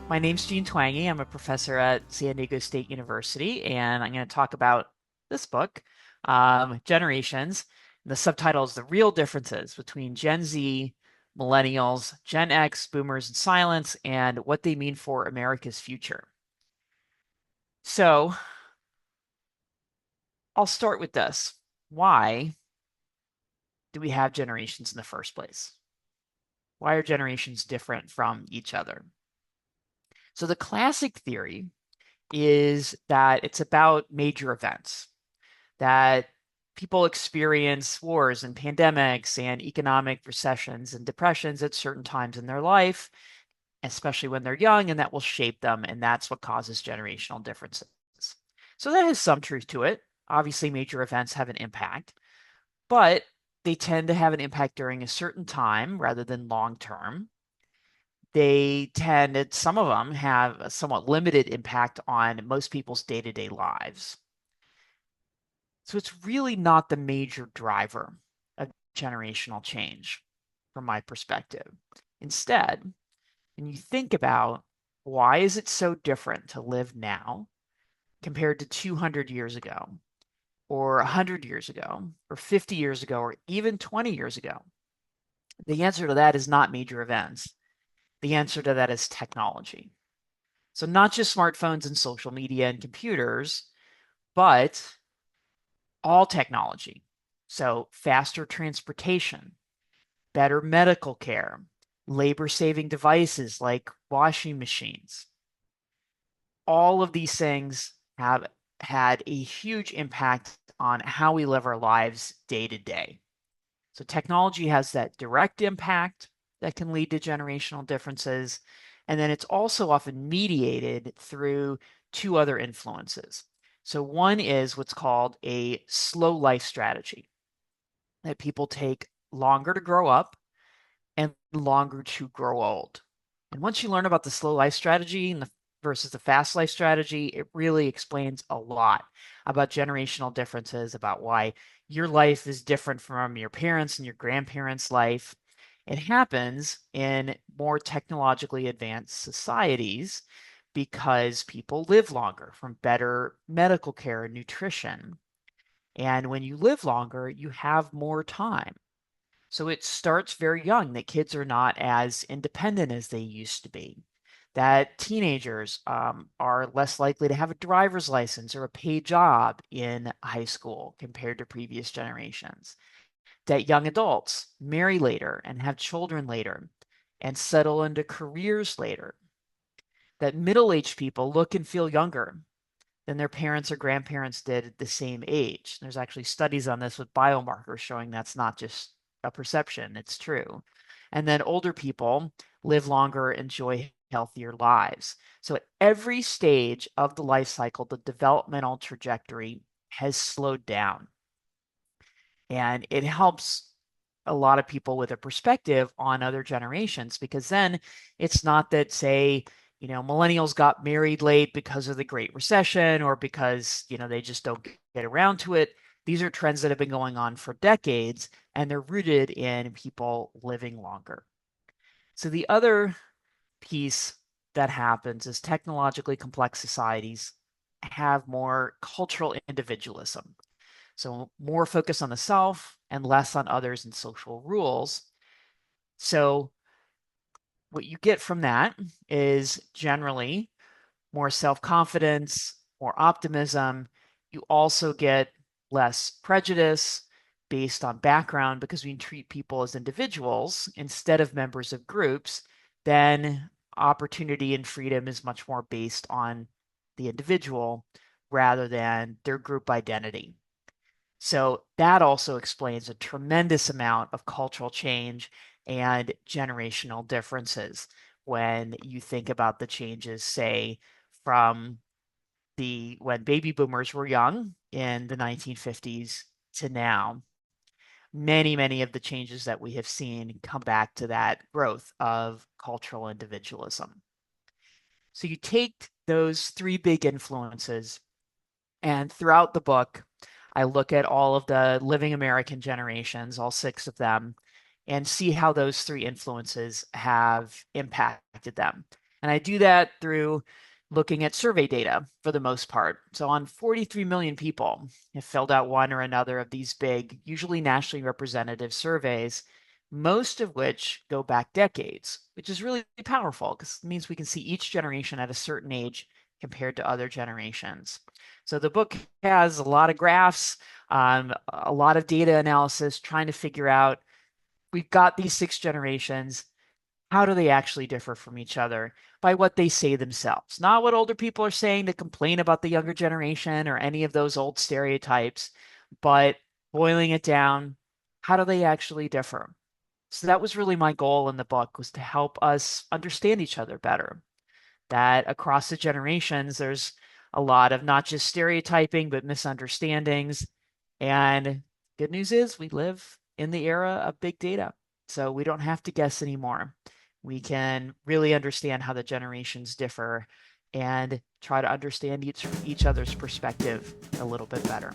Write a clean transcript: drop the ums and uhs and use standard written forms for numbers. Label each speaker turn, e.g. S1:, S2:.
S1: My name's Gene Twenge. I'm a professor at San Diego State University, and I'm going to talk about this book, Generations. The subtitle is The Real Differences Between Gen Z, Millennials, Gen X, Boomers, and Silence, and What They Mean for America's Future. So I'll start with this. Why do we have generations in the first place? Why are generations different from each other? So the classic theory is that it's about major events, that people experience wars and pandemics and economic recessions and depressions at certain times in their life, especially when they're young, and that will shape them. And that's what causes generational differences. So that has some truth to it. Obviously, major events have an impact, but they tend to have an impact during a certain time rather than long term. Some of them have a somewhat limited impact on most people's day-to-day lives. So it's really not the major driver of generational change from my perspective. Instead, when you think about why is it so different to live now compared to 200 years ago, or 100 years ago, or 50 years ago, or even 20 years ago, the answer to that is not major events. The answer to that is technology. So, not just smartphones and social media and computers, but all technology. So, faster transportation, better medical care, labor saving devices like washing machines. All of these things have had a huge impact on how we live our lives day to day. So, technology has that direct impact that can lead to generational differences. And then it's also often mediated through two other influences. So, one is what's called a slow life strategy, that people take longer to grow up and longer to grow old. And once you learn about the slow life strategy versus the fast life strategy, it really explains a lot about generational differences, about why your life is different from your parents' and your grandparents' life. It happens in more technologically advanced societies because people live longer from better medical care and nutrition. And when you live longer, you have more time. So it starts very young that kids are not as independent as they used to be, that teenagers are less likely to have a driver's license or a paid job in high school compared to previous generations, that young adults marry later and have children later and settle into careers later, that middle-aged people look and feel younger than their parents or grandparents did at the same age. There's actually studies on this with biomarkers showing that's not just a perception, it's true. And then older people live longer, enjoy healthier lives. So at every stage of the life cycle, the developmental trajectory has slowed down. And it helps a lot of people with a perspective on other generations because then it's not that, say, millennials got married late because of the Great Recession or because, they just don't get around to it. These are trends that have been going on for decades and they're rooted in people living longer. So the other piece that happens is technologically complex societies have more cultural individualism. So more focus on the self and less on others and social rules. So what you get from that is generally more self-confidence, more optimism. You also get less prejudice based on background because we treat people as individuals instead of members of groups. Then opportunity and freedom is much more based on the individual rather than their group identity. So that also explains a tremendous amount of cultural change and generational differences when you think about the changes, say, from the when baby boomers were young in the 1950s to now. Many of the changes that we have seen come back to that growth of cultural individualism. So you take those three big influences, and throughout the book, I look at all of the living American generations, all six of them, and see how those three influences have impacted them. And I do that through looking at survey data for the most part. So on 43 million people have filled out one or another of these big, usually nationally representative surveys, most of which go back decades, which is really powerful because it means we can see each generation at a certain age compared to other generations. So the book has a lot of graphs, a lot of data analysis, trying to figure out we've got these six generations. How do they actually differ from each other by what they say themselves? Not what older people are saying to complain about the younger generation or any of those old stereotypes, but boiling it down, how do they actually differ? So that was really my goal in the book, was to help us understand each other better. That across the generations, there's a lot of not just stereotyping, but misunderstandings. And good news is we live in the era of big data. So we don't have to guess anymore. We can really understand how the generations differ and try to understand each other's perspective a little bit better.